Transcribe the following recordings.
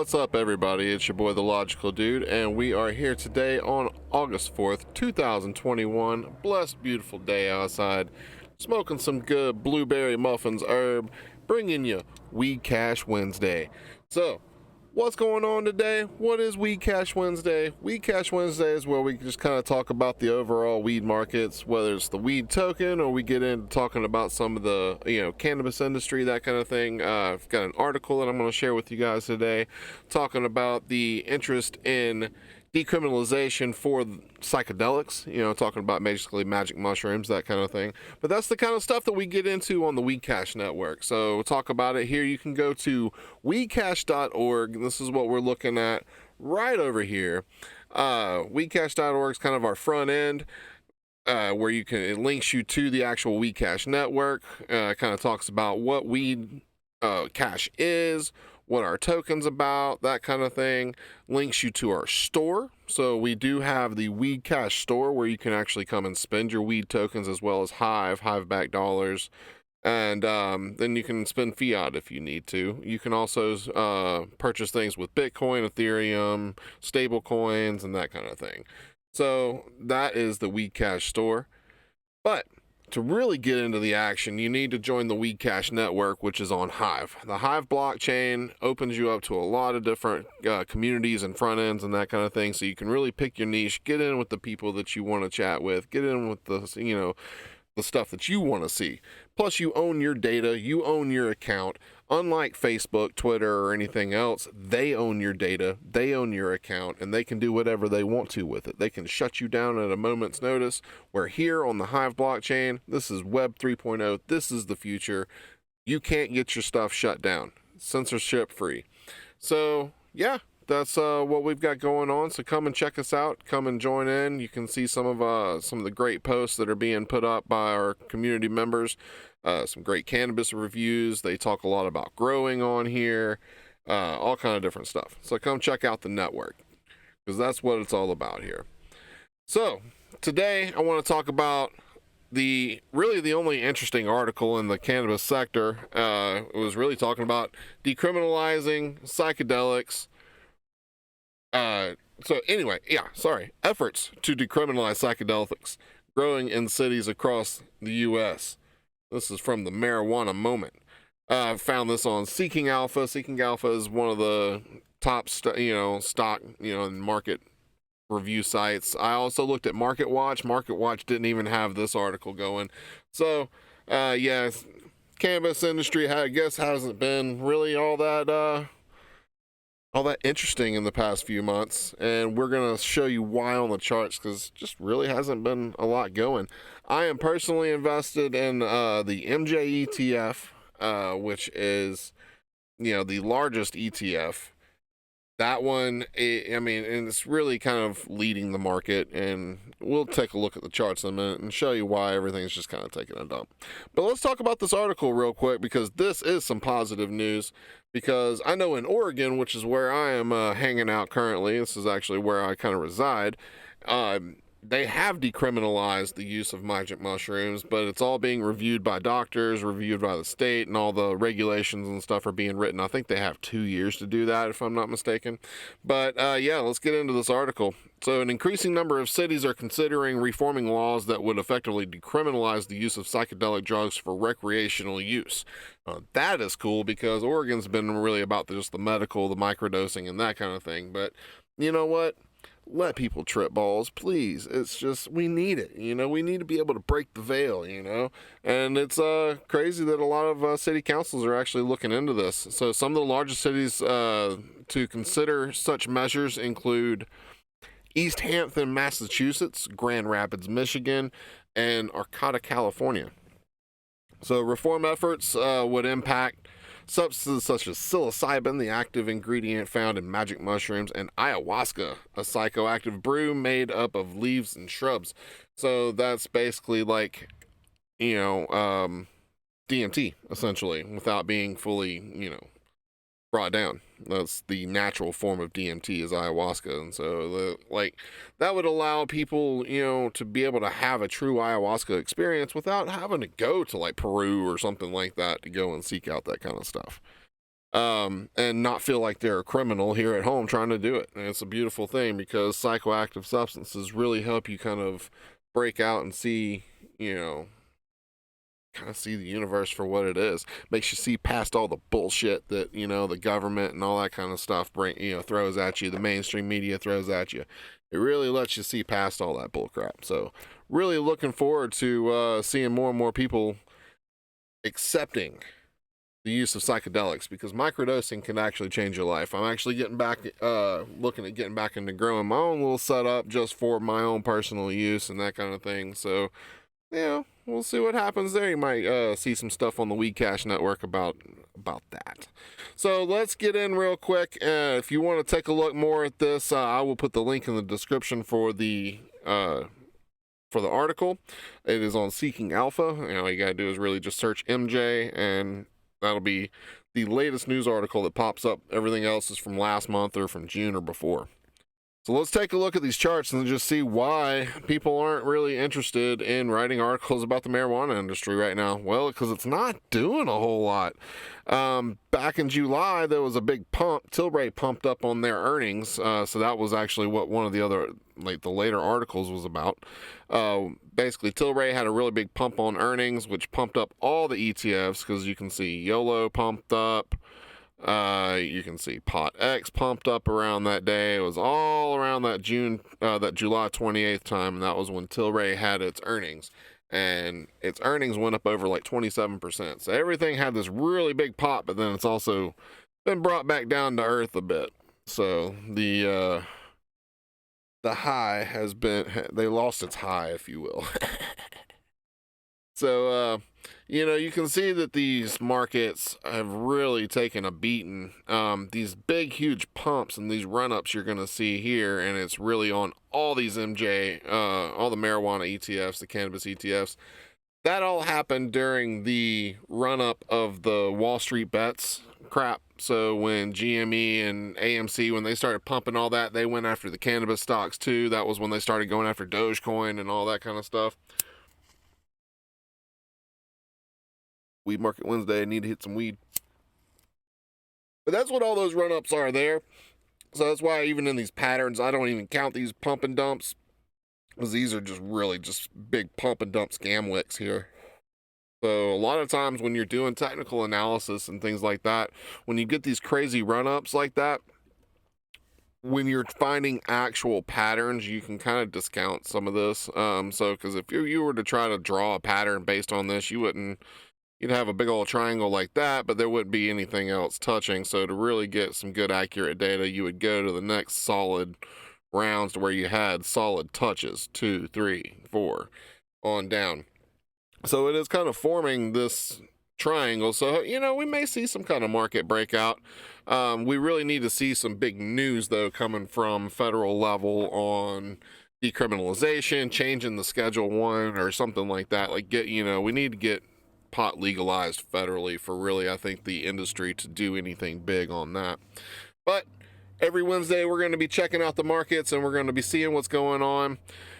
What's up, everybody? It's your boy, The Logical Dude, and we are here today on August 4th, 2021. Blessed, beautiful day outside. Smoking some good blueberry muffins herb, bringing you Weedcash Wednesday. So, what's going on today? What is Weedcash Wednesday? Weedcash Wednesday is where we just kind of talk about the overall weed markets, whether it's the weed token or we get into talking about some of the, cannabis industry, that kind of thing. I've got an article that I'm going to share with you guys today talking about the interest in decriminalization for psychedelics, talking about basically magic mushrooms, that kind of thing. But that's the kind of stuff that we get into on the Weedcash Network. So we'll talk about it here. You can go to weedcash.org. This is what we're looking at right over here. Weedcash.org is kind of our front end. Where it links you to the actual Weedcash Network. Kind of talks about what weed cash is, what our token's about, that kind of thing. Links you to our store. So we do have the Weedcash store where you can actually come and spend your weed tokens, as well as Hive back dollars. And then you can spend fiat if you need to. You can also purchase things with Bitcoin, Ethereum, stable coins, and that kind of thing. So that is the Weedcash store. But to really get into the action, you need to join the Weedcash Network, which is on Hive. The Hive blockchain opens you up to a lot of different communities and front ends and that kind of thing, so you can really pick your niche, get in with the people that you want to chat with, get in with the stuff that you want to see. Plus, you own your data, you own your account. Unlike Facebook, Twitter, or anything else, they own your data, they own your account, and they can do whatever they want to with it. They can shut you down at a moment's notice. Where here on the Hive blockchain, this is Web 3.0, this is the future. You can't get your stuff shut down. Censorship free. So, yeah, that's what we've got going on. So come and check us out. Come and join in. You can see some of the great posts that are being put up by our community members. Some great cannabis reviews. They talk a lot about growing on here, all kind of different stuff. So come check out the network, because that's what it's all about here. So today I want to talk about the only interesting article in the cannabis sector. It was really talking about decriminalizing psychedelics. Efforts to decriminalize psychedelics growing in cities across the U.S. This is from the Marijuana Moment. I found this on Seeking Alpha. Seeking Alpha is one of the top, stock, and market review sites. I also looked at Market Watch. Market Watch didn't even have this article going. So, cannabis industry, I guess, hasn't been really all that interesting in the past few months, and we're going to show you why on the charts, because just really hasn't been a lot going. I am personally invested in the MJ ETF, which is, the largest ETF. That one, and it's really kind of leading the market, and we'll take a look at the charts in a minute and show you why everything's just kind of taking a dump. But let's talk about this article real quick, because this is some positive news. Because I know in Oregon, which is where I am hanging out currently, this is actually where I kind of reside, they have decriminalized the use of magic mushrooms, but it's all being reviewed by doctors, reviewed by the state, and all the regulations and stuff are being written. I think they have 2 years to do that, if I'm not mistaken. But let's get into this article. So an increasing number of cities are considering reforming laws that would effectively decriminalize the use of psychedelic drugs for recreational use. That is cool, because Oregon's been really about just the medical, the microdosing, and that kind of thing. But you know what? Let people trip balls, please. It's just, we need it, we need to be able to break the veil, and it's crazy that a lot of city councils are actually looking into this. So some of the largest cities to consider such measures include East Hampton, Massachusetts, Grand Rapids, Michigan, and Arcata, California. So reform efforts would impact substances such as psilocybin, the active ingredient found in magic mushrooms, and ayahuasca, a psychoactive brew made up of leaves and shrubs. So that's basically like, DMT, essentially, without being fully, brought down. That's the natural form of DMT, is ayahuasca. And so that would allow people, to be able to have a true ayahuasca experience without having to go to like Peru or something like that to go and seek out that kind of stuff. and not feel like they're a criminal here at home trying to do it. And it's a beautiful thing because psychoactive substances really help you kind of break out and see, kind of see the universe for what it is. Makes you see past all the bullshit that, the government and all that kind of stuff throws at you, the mainstream media throws at you. It really lets you see past all that bullcrap. So really looking forward to seeing more and more people accepting the use of psychedelics, because microdosing can actually change your life. I'm actually getting back, looking at getting back into growing my own little setup just for my own personal use and that kind of thing. So, we'll see what happens there. You might see some stuff on the Weedcash Network about that. So let's get in real quick. If you want to take a look more at this, I will put the link in the description for the article. It is on Seeking Alpha. All you gotta do is really just search MJ, and that'll be the latest news article that pops up. Everything else is from last month or from June or before. So let's take a look at these charts and just see why people aren't really interested in writing articles about the marijuana industry right now. Well, because it's not doing a whole lot. Back in July, there was a big pump. Tilray pumped up on their earnings. So that was actually what one of the other, the later articles was about. Basically, Tilray had a really big pump on earnings, which pumped up all the ETFs, because you can see YOLO pumped up. You can see Pot X pumped up around that day. It was all around that July 28th time, and that was when Tilray had its earnings, and its earnings went up over 27%. So everything had this really big pop, but then it's also been brought back down to earth a bit. So the high has been, they lost its high, if you will. So, you can see that these markets have really taken a beating. These big, huge pumps and these run-ups you're going to see here, and it's really on all these all the marijuana ETFs, the cannabis ETFs. That all happened during the run-up of the Wall Street bets crap. So when GME and AMC, when they started pumping all that, they went after the cannabis stocks too. That was when they started going after Dogecoin and all that kind of stuff. Weed Market Wednesday, I need to hit some weed. But that's what all those run-ups are there. So that's why even in these patterns, I don't even count these pump and dumps, because these are just really just big pump and dump scam wicks here. So a lot of times when you're doing technical analysis and things like that, when you get these crazy run-ups like that, when you're finding actual patterns, you can kind of discount some of this. Because if you were to try to draw a pattern based on this, you'd have a big old triangle like that, but there wouldn't be anything else touching. So to really get some good accurate data, you would go to the next solid rounds to where you had solid touches, 2, 3, 4 on down. So it is kind of forming this triangle. So, we may see some kind of market breakout. We really need to see some big news, though, coming from federal level on decriminalization, changing the Schedule 1 or something like that. We need to get pot legalized federally for really, I think, the industry to do anything big on that. But every Wednesday we're going to be checking out the markets, and we're going to be seeing what's going on.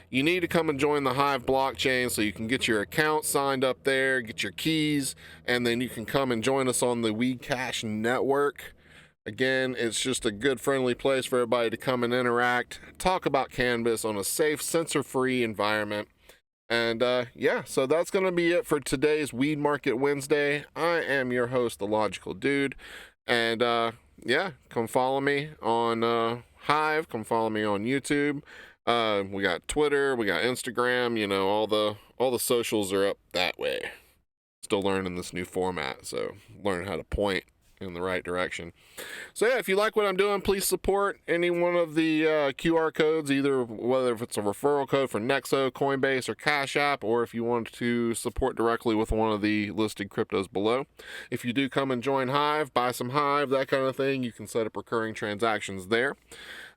You need to come and join the Hive blockchain so you can get your account signed up there, get your keys, and then you can come and join us on the Weedcash Network. Again, it's just a good, friendly place for everybody to come and interact, talk about cannabis on a safe, censor-free environment. And so that's going to be it for today's Weed Market Wednesday. I am your host, The Logical Dude. And come follow me on Hive. Come follow me on YouTube. We got Twitter. We got Instagram. All the socials are up that way. Still learning this new format, so learning how to point in the right direction. So if you like what I'm doing, please support any one of the QR codes, either whether if it's a referral code for Nexo, Coinbase, or Cash App, or if you want to support directly with one of the listed cryptos below. If you do come and join Hive, buy some Hive, that kind of thing, you can set up recurring transactions there.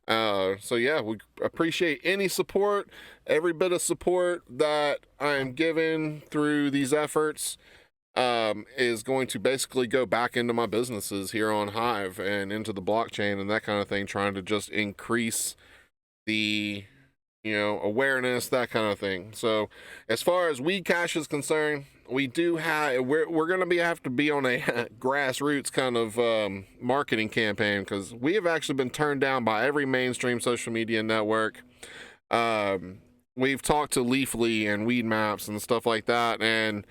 We appreciate any support. Every bit of support that I am given through these efforts is going to basically go back into my businesses here on Hive and into the blockchain and that kind of thing, trying to just increase the awareness, that kind of thing. So as far as Weedcash is concerned, we're going to have to be on a grassroots kind of marketing campaign, because we have actually been turned down by every mainstream social media network. We've talked to Leafly and Weed Maps and stuff like that, and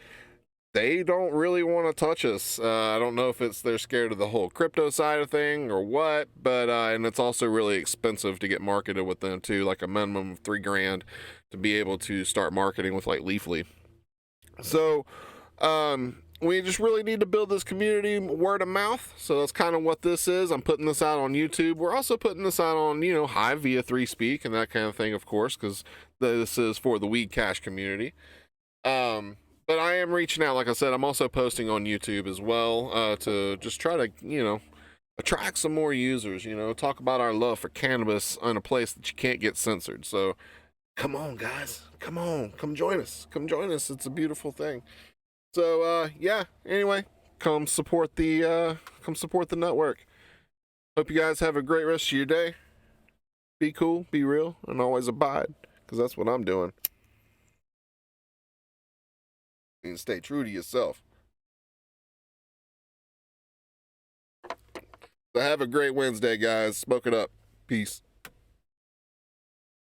they don't really want to touch us. I don't know if they're scared of the whole crypto side of thing or what, but and it's also really expensive to get marketed with them too, like a minimum of $3,000 to be able to start marketing with like Leafly. So we just really need to build this community word of mouth. So that's kind of what this is. I'm putting this out on YouTube. We're also putting this out on, Hive via 3Speak and that kind of thing, of course, because this is for the Weedcash community. But I am reaching out. Like I said, I'm also posting on YouTube as well, to just try to, attract some more users, talk about our love for cannabis in a place that you can't get censored. So come on, guys. Come on. Come join us. Come join us. It's a beautiful thing. So, yeah, anyway, come support the network. Hope you guys have a great rest of your day. Be cool, be real, and always abide, because that's what I'm doing. And stay true to yourself. So have a great Wednesday, guys. Smoke it up. Peace.